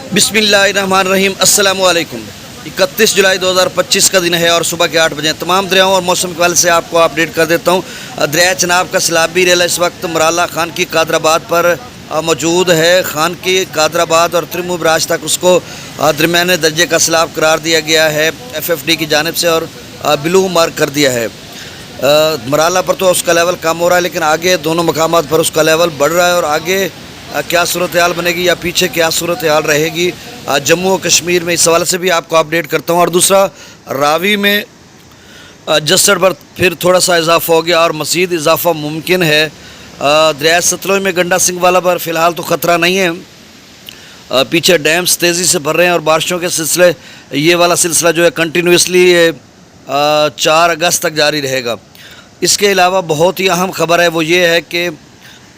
बिस्मिल्लाहिर्रहमानिर्रहीम अस्सलामु अलैकुम। 31 जुलाई 2025 का दिन है और सुबह के 8 बजे तमाम दरियाओं और मौसम के हवाले से आपको अपडेट कर देता हूँ। दरिया चनाब का सैलाबी रेला इस वक्त मराला खान की कादराबाद पर मौजूद है। खान की कादराबाद और त्रिमु बराज तक उसको दरमियाने दर्जे का सैलाब करार दिया गया है FFD की जानिब से और ब्लू मार्क कर दिया है। मराला पर तो उसका लेवल कम हो रहा है, लेकिन आगे दोनों मकामात पर उसका लेवल बढ़ रहा है और आगे क्या सूरत हाल बनेगी या पीछे क्या सूरत हाल रहेगी जम्मू और कश्मीर में, इस हवाले से भी आपको अपडेट करता हूँ। और दूसरा, रावी में जस्सर पर फिर थोड़ा सा इजाफा हो गया और मज़ीद इजाफा मुमकिन है। दरिया सतलुज में गंडा सिंह वाला पर फ़िलहाल तो ख़तरा नहीं है, पीछे डैम्स तेज़ी से भर रहे हैं और बारिशों के सिलसिले ये वाला सिलसिला जो है कंटिन्यूसली 4 अगस्त तक जारी रहेगा। इसके अलावा बहुत ही अहम ख़बर है, वो ये है कि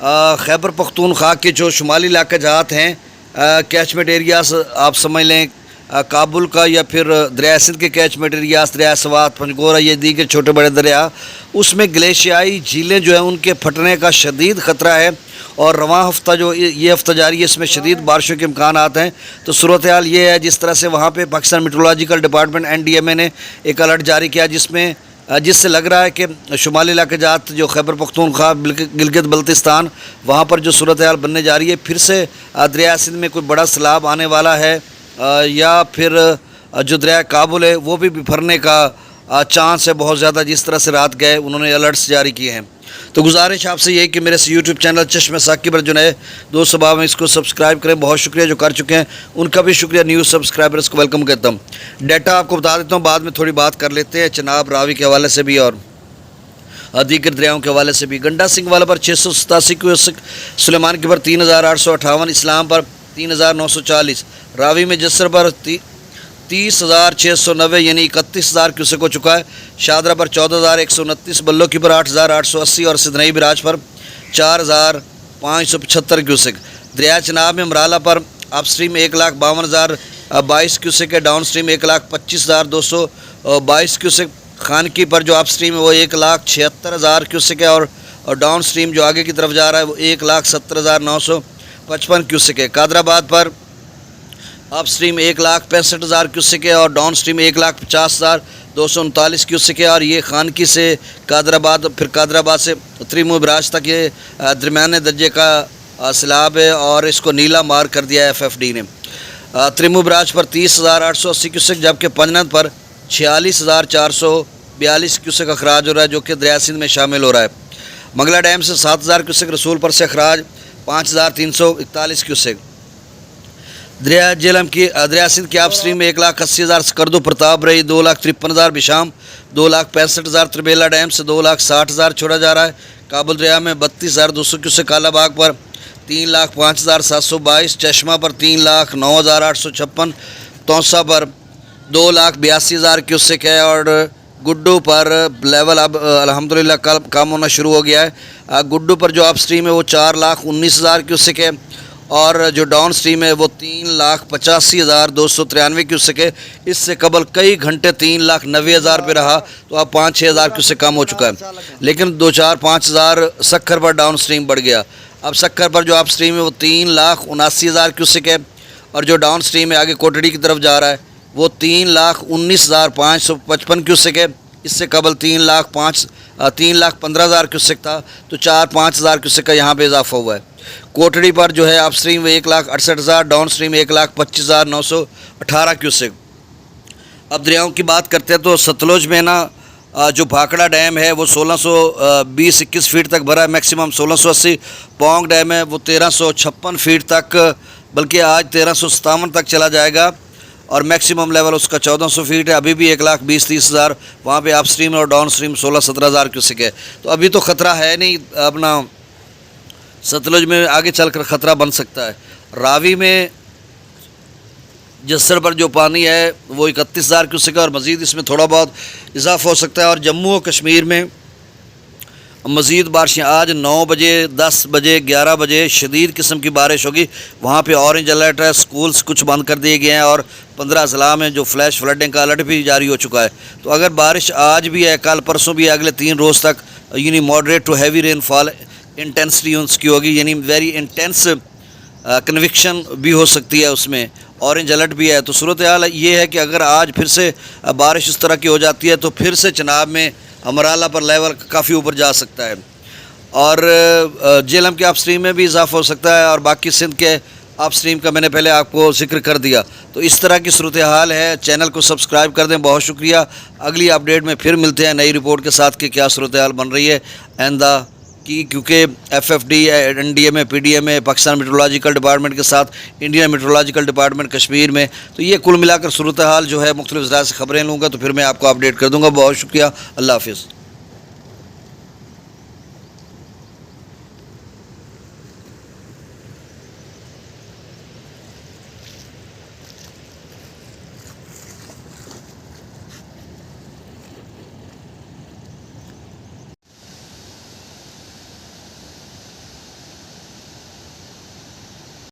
खैबर पख्तूनख्वा के जो शुमाली इलाके जहात हैं, कैचमेंट एरियाज़ आप समझ लें काबुल का या फिर दरिया सिंध के कैचमेंट एरियाज़, दरिया सवात, पंजगोरा, ये दीगर छोटे बड़े दरिया, उसमें ग्लेशियाई झीलें जो हैं उनके फटने का शदीद ख़तरा है। और रवां हफ्ता जो ये हफ्ता जारी है इसमें शदीद बारिशों के इम्कान हैं। तो सूरत हाल ये है, जिस तरह से वहाँ पे पाकिस्तान मेट्रोलॉजिकल डिपार्टमेंट NDMA ने एक अलर्ट जारी किया जिससे लग रहा है कि शुमाली इलाके जात जो खैबर पख्तूनख्वा, गिलगित बल्तिस्तान, वहाँ पर जो सूरत हाल बनने जा रही है, फिर से दरिया सिंध में कोई बड़ा सैलाब आने वाला है या फिर जो दरिया काबुल है वो भी बिफरने का चांस है बहुत ज़्यादा, जिस तरह से रात गए उन्होंने अलर्ट्स जारी किए हैं। तो गुजारिश आपसे ये कि मेरे यूट्यूब चैनल चश्मे साकी पर जो नए दोस्त सबाब में इसको सब्सक्राइब करें। बहुत शुक्रिया जो कर चुके हैं, उनका भी शुक्रिया। न्यूज़ सब्सक्राइबर्स को वेलकम करता हूँ। डाटा आपको बता देता हूँ, बाद में थोड़ी बात कर लेते हैं चनाब रावी के हवाले से भी और दीगर दरियाओं के हवाले से भी। गंडा सिंह वाला पर 687 क्यूसेक, सुलेमान के पर 3858, इस्लाम पर 3940, रावी में जस्सर पर 30,690 यानी 31,000 क्यूसेक हो चुका है। शादरा पर 14,129, बल्लो की पर 8,880 और सिदनई बिराज पर 4,575 क्यूसेक। दरिया चनाब में मराला पर अप स्ट्रीम 1,52,022 क्यूसेक है, डाउन स्ट्रीम 1,25,222 क्यूसेक। खानकी पर जो अप स्ट्रीम है वो 1,76,000 क्यूसेक है और डाउन स्ट्रीम जो आगे की तरफ जा रहा है वो 1,70,955 क्यूसेक है। कादराबाद पर अप स्ट्रीम 1,65,000 क्यूसेक है और डाउन स्ट्रीम 1,50,239 क्यूसेक है। और ये खानकी से कादराबाद, फिर कादराबाद से त्रिमु बराज तक ये दरमियाने दर्जे का सैलाब है और इसको नीला मार कर दिया है FFD ने। त्रिमु बराज पर 30,880 क्यूसेक, जबकि पंजनद पर 46,442 क्यूसेक अखराज हो रहा है, जो कि दरिया सिंध में शामिल हो रहा है। मंगला डैम से 7,000 क्यूसेक, रसूलपुर से अखराज 5,341 क्यूसेक। दरिया जेलम की दरिया सिंध की आप स्ट्रीम में 1,80,000, स्कर्दो प्रताप रही 2,53,000, बिशाम 2,65,000, त्रिबेला डैम से 2,60,000 छोड़ा जा रहा है। काबुल दरिया में 32,200 क्यूसेक, कालाबाग पर 3,05,722, चश्मा पर 3,09,856, तौसा पर 2,82,000 क्यूसेक है और गुड्डू पर लेवल अब अल्हम्दुलिल्लाह कम होना शुरू हो गया है। गुड्डू पर जो अप स्ट्रीम है वो 4,19,000 क्यूसेक है और जो डाउन स्ट्रीम है वो 3,85,293 क्यूसेक है। इससे कबल कई घंटे 3,90,000 पे रहा, तो अब 5-6 क्यूसेक कम हो चुका है, लेकिन 2-4-5 सक्खर पर डाउन स्ट्रीम बढ़ गया। अब सक्खर पर जो अप स्ट्रीम है वो 3,79,000 क्यूसेक है और जो डाउन स्ट्रीम है आगे कोटड़ी की तरफ जा रहा है वो 3,19,555 क्यूसेक है। इससे कबल 3,15,000 क्यूसेक था, तो 4-5 क्यूसेक का यहाँ पे इजाफा हुआ है। कोटड़ी पर जो है up stream 1,68,000, down stream 1,25,918 cusec. अब दरियाओं की बात करते हैं तो सतलुज में ना जो भाखड़ा डैम है वो 1620-21 फीट तक भरा है, मैक्सिमम 1680। पोंग डैम है वो 1356 फीट तक, बल्कि आज 1357 तक चला जाएगा और मैक्सिमम लेवल उसका 1400 फीट है। अभी भी 1,20,30,000 वहाँ पे अप स्ट्रीम और डाउन स्ट्रीम 16-17,000 क्यूसेक है। तो अभी तो ख़तरा है नहीं, अपना सतलुज में आगे चलकर ख़तरा बन सकता है। रावी में जस्सर पर जो पानी है वो 31,000 क्यूसेक है और मज़ीद इसमें थोड़ा बहुत इजाफा हो सकता है। और जम्मू और कश्मीर में मज़ीद बारिशें आज 9 बजे, 10 बजे, 11 बजे शदीद किस्म की बारिश होगी। वहाँ पे ऑरेंज अलर्ट है, स्कूल्स कुछ बंद कर दिए गए हैं और 15 ज़िला में जो फ्लैश फ्लडिंग का अलर्ट भी जारी हो चुका है। तो अगर बारिश आज भी है, कल परसों भी है, अगले 3 रोज़ तक यानी moderate to heavy rainfall intensity उसकी होगी, यानी वेरी इंटेंस कन्विक्शन भी हो सकती है, उसमें ऑरेंज अलर्ट भी है। तो सूरत हाल ये है कि अगर आज फिर से बारिश इस तरह की हो जाती है तो फिर से चनाब में अमराला पर लेवल काफ़ी ऊपर जा सकता है और जेहलम के अपस्ट्रीम में भी इजाफा हो सकता है और बाकी सिंध के अपस्ट्रीम का मैंने पहले आपको जिक्र कर दिया। तो इस तरह की सूरत हाल है। चैनल को सब्सक्राइब कर दें। बहुत शुक्रिया। अगली अपडेट में फिर मिलते हैं नई रिपोर्ट के साथ कि क्या सूरत हाल बन रही है आइंदा की, क्योंकि FFD, NDMA, PDMA, Pakistan meteorological department के साथ इंडियन मेट्रोलॉजिकल डिपार्टमेंट कश्मीर में, तो ये कुल मिलाकर सूरत हाल जो है मुख्तलिफ ज़राए से ख़बरें लूँगा तो फिर मैं आपको अपडेट कर दूँगा। बहुत शुक्रिया। अल्लाह हाफ़िज़।